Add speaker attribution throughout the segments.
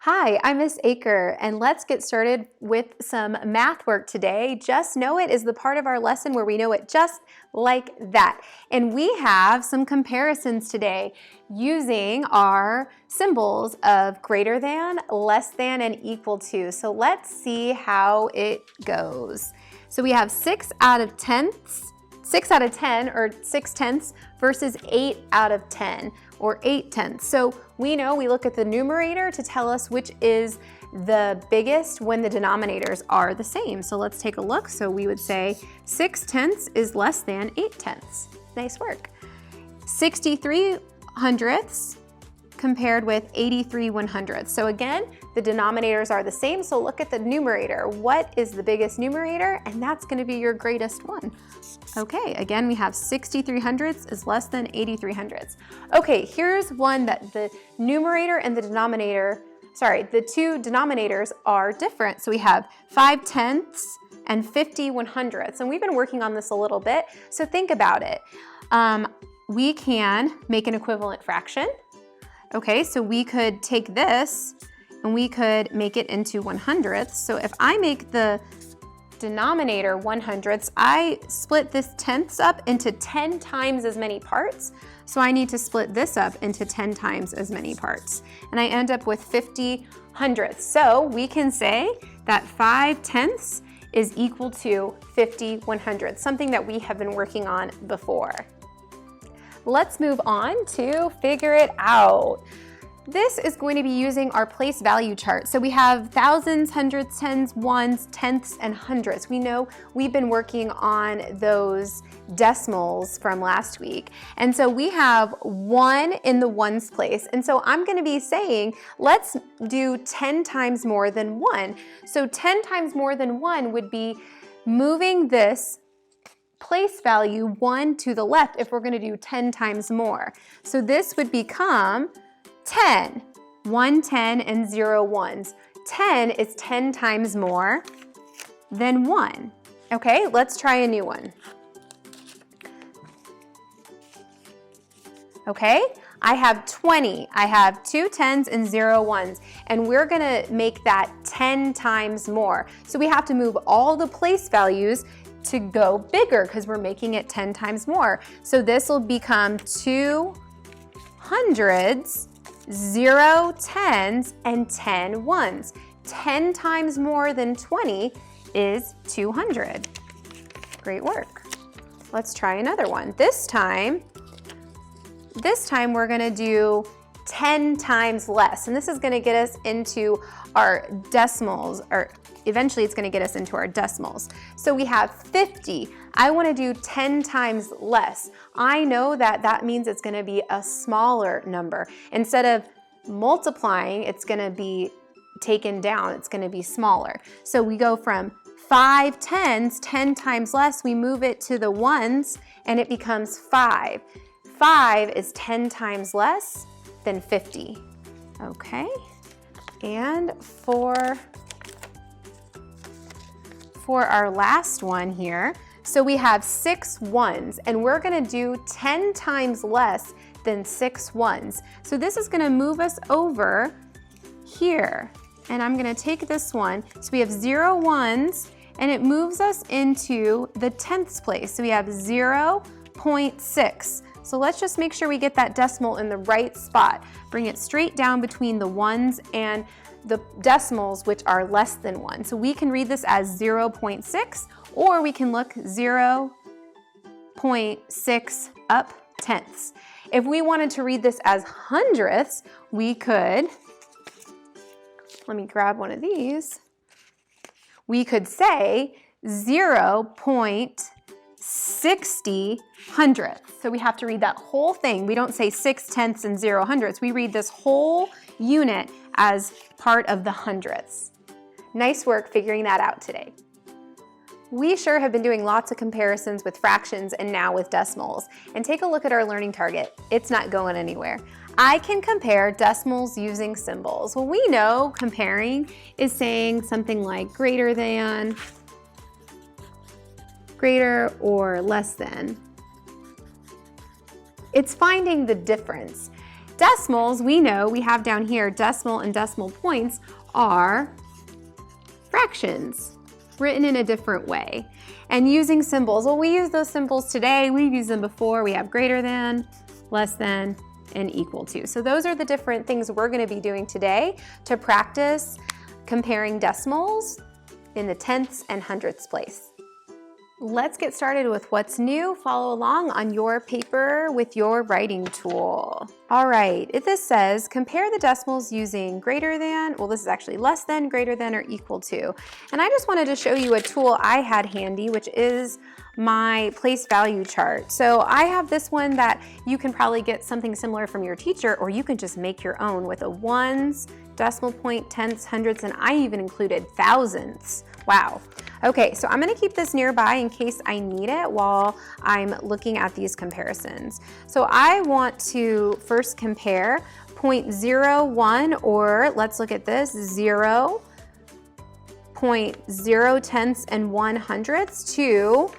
Speaker 1: Hi, I'm Miss Aker, and let's get started with some math work today. Just know it is the part of our lesson where we know it just like that. And we have some comparisons today using our symbols of greater than, less than, and equal to. So let's see how it goes. So we have 6 out of 10 or 6/10 versus 8 out of 10 or 8/10. So we know we look at the numerator to tell us which is the biggest when the denominators are the same. So let's take a look. So we would say 6/10 is less than 8/10. Nice work. 63 hundredths compared with 83 100ths. So again, the denominators are the same, so look at the numerator. What is the biggest numerator? And that's gonna be your greatest one. Okay, again, we have 63 hundredths is less than 83 hundredths. Okay, here's one that the numerator and the denominator, the two denominators are different. So we have 5/10ths and 50 100ths, and we've been working on this a little bit, so think about it. We can make an equivalent fraction. Okay, so we could take this and we could make it into 100ths. So if I make the denominator 100ths, I split this tenths up into 10 times as many parts. So I need to split this up into 10 times as many parts. And I end up with 50 hundredths. So we can say that 5/10 is equal to 50 100ths, something that we have been working on before. Let's move on to figure it out. This is going to be using our place value chart. So we have thousands, hundreds, tens, ones, tenths, and hundredths. We know we've been working on those decimals from last week. And so we have 1 in the ones place. And so I'm going to be saying, let's do 10 times more than 1. So 10 times more than 1 would be moving this place value 1 to the left if we're going to do 10 times more. So this would become 10, 1 10 and 0 ones. 10 is 10 times more than 1. Okay, let's try a new one. Okay, I have 20. I have 2 10s and 0 ones, and we're gonna make that 10 times more. So we have to move all the place values to go bigger because we're making it 10 times more. So this will become 2 hundreds, 0 10s, and 10 ones. 10 times more than 20 is 200. Great work. Let's try another one. This time we're gonna do 10 times less, and this is gonna get us into our decimals, or eventually it's gonna get us into our decimals. So we have 50. I wanna do 10 times less. I know that that means it's gonna be a smaller number. Instead of multiplying, it's gonna be taken down, it's gonna be smaller. So we go from 5/10s, 10 times less, we move it to the ones, and it becomes 5. 5 is 10 times less than 50. Okay, and for our last one here, so we have 6 ones, and we're gonna do 10 times less than 6 ones. So this is gonna move us over here, and I'm gonna take this one. So we have 0 ones, and it moves us into the tenths place. So we have 0.6. So let's just make sure we get that decimal in the right spot. Bring it straight down between the ones and the decimals, which are less than 1. So we can read this as 0.6, or we can look 0.6 up tenths. If we wanted to read this as hundredths, we could, let me grab one of these. We could say 0.60 hundredths. So we have to read that whole thing. We don't say 6/10ths and 0 hundredths. We read this whole unit as part of the hundredths. Nice work figuring that out today. We sure have been doing lots of comparisons with fractions and now with decimals. And take a look at our learning target. It's not going anywhere. I can compare decimals using symbols. Well, we know comparing is saying something like greater than, greater or less than. It's finding the difference. Decimals, we know, we have down here, decimal and decimal points are fractions, written in a different way. And using symbols, well, we use those symbols today, we've used them before. We have greater than, less than, and equal to. So those are the different things we're gonna be doing today to practice comparing decimals in the tenths and hundredths place. Let's get started with what's new. Follow along on your paper with your writing tool. All right, this says compare the decimals using greater than, well, this is actually less than, greater than, or equal to. And I just wanted to show you a tool I had handy, which is my place value chart. So I have this one that you can probably get something similar from your teacher, or you can just make your own with a ones, decimal point, tenths, hundredths, and I even included thousandths. Wow. Okay, so I'm gonna keep this nearby in case I need it while I'm looking at these comparisons. So I want to first compare 0.01, or let's look at this, 0.0 tenths and 1/100ths to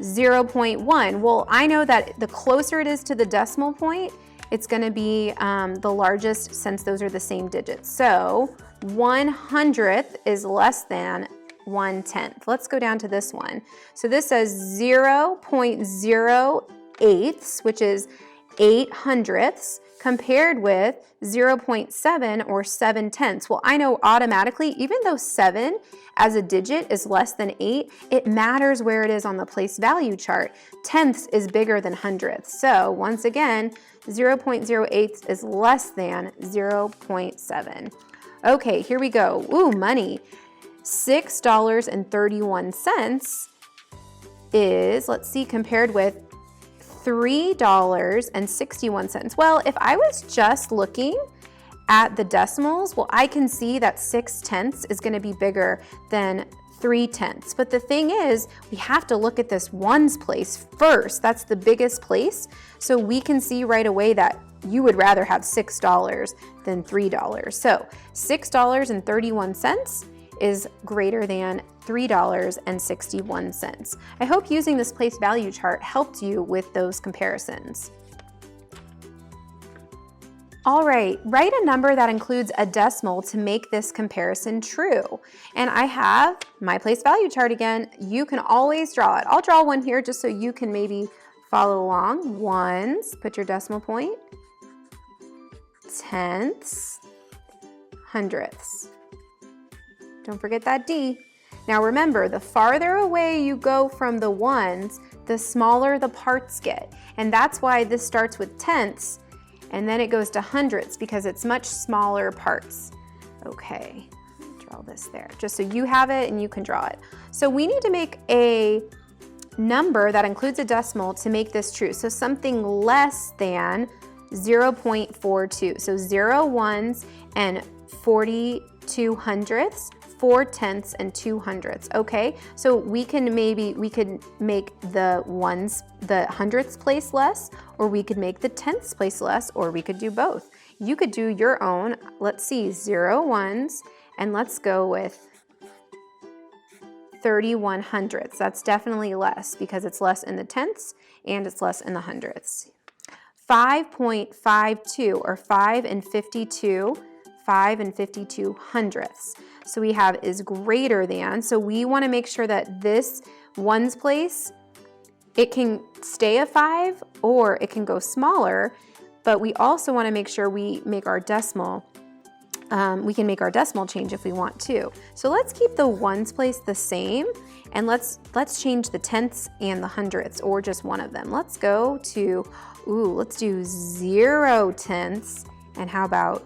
Speaker 1: 0.1. Well, I know that the closer it is to the decimal point, it's gonna be the largest since those are the same digits. So 1/100th is less than 1/10. Let's go down to this one. So this says 0.08, which is 8/100ths, compared with 0.7 or 7/10. Well, I know automatically, even though 7 as a digit is less than 8, it matters where it is on the place value chart. Tenths is bigger than hundredths. So once again, 0.08 is less than 0.7. Okay, here we go. Ooh, money. $6.31 is, let's see, compared with $3.61. Well, if I was just looking at the decimals, well, I can see that 6/10 is gonna be bigger than 3/10. But the thing is, we have to look at this ones place first. That's the biggest place. So we can see right away that you would rather have $6 than $3. So $6.31 is greater than $3.61. I hope using this place value chart helped you with those comparisons. All right, write a number that includes a decimal to make this comparison true. And I have my place value chart again. You can always draw it. I'll draw one here just so you can maybe follow along. Ones, put your decimal point. Tenths, hundredths. Don't forget that D. Now remember, the farther away you go from the ones, the smaller the parts get. And that's why this starts with tenths and then it goes to hundredths, because it's much smaller parts. Okay, draw this there, just so you have it and you can draw it. So we need to make a number that includes a decimal to make this true. So something less than 0.42. So 0 ones and 42 hundredths, 4 tenths, and 2 hundredths. Okay, so we could make the ones, the hundredths place less, or we could make the tenths place less, or we could do both. You could do your own. Let's see, 0 ones, and let's go with 31 hundredths. That's definitely less because it's less in the tenths and it's less in the hundredths. 5.52, or 5 and 52 hundredths. So we have is greater than, so we want to make sure that this ones place, it can stay a 5 or it can go smaller, but we also want to make sure we make our decimal, we can make our decimal change if we want to. So let's keep the ones place the same, and let's change the tenths and the hundredths, or just one of them. Let's go to, let's do 0 tenths, and how about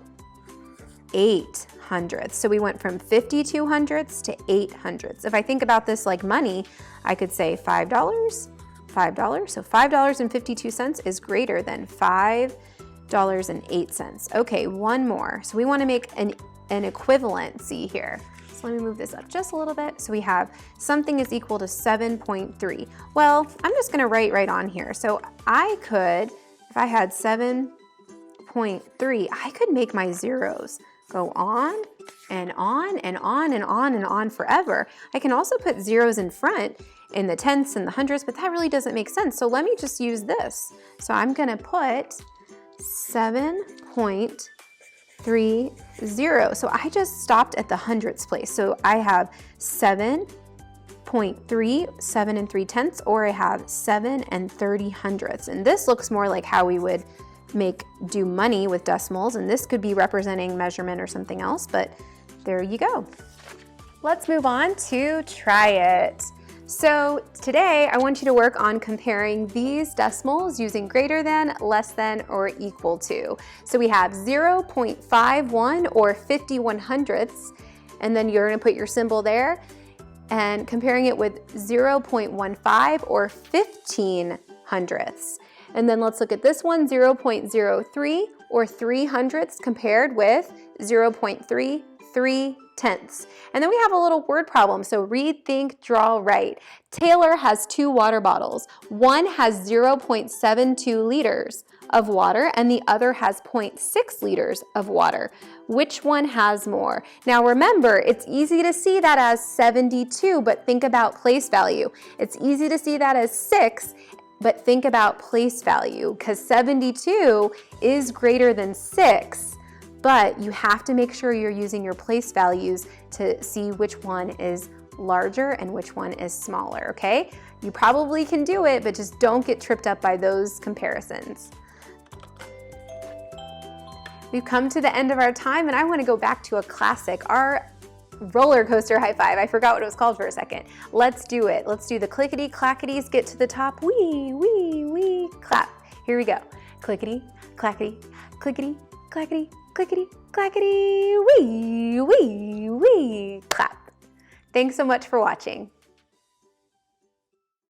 Speaker 1: 8 hundredths? So we went from 52 hundredths to 8 hundredths. If I think about this like money, I could say $5. So $5.52 is greater than $5.08. Okay, one more. So we want to make an equivalency here. So let me move this up just a little bit. So we have something is equal to 7.3. Well, I'm just going to write right on here. So I could, if I had 7.3, I could make my zeros go on and on and on and on and on forever. I can also put zeros in front in the tenths and the hundredths, but that really doesn't make sense. So let me just use this. So I'm gonna put 7.30. So I just stopped at the hundredths place. So I have 7.3, 7 and 3/10, or I have 7 and 30 hundredths. And this looks more like how we would do money with decimals, and this could be representing measurement or something else, but there you go. Let's move on to try it. So today I want you to work on comparing these decimals using greater than, less than, or equal to. So we have 0.51 or 51 hundredths, and then you're gonna put your symbol there, and comparing it with 0.15 or 15 hundredths. And then let's look at this one, 0.03 or 3 hundredths compared with 0.33 tenths. And then we have a little word problem. So read, think, draw, write. Taylor has 2 water bottles. One has 0.72 liters of water and the other has 0.6 liters of water. Which one has more? Now remember, it's easy to see that as 72, but think about place value. It's easy to see that as 6, but think about place value, because 72 is greater than 6, but you have to make sure you're using your place values to see which one is larger and which one is smaller, okay? You probably can do it, but just don't get tripped up by those comparisons. We've come to the end of our time, and I want to go back to a classic, our roller coaster high five. I forgot what it was called for a second. Let's do it. Let's do the clickety clackities, get to the top, wee, wee, wee, clap. Here we go. Clickety, clackety, clickety, clackety, clickety, clackety, wee, wee, wee, clap. Thanks so much for watching.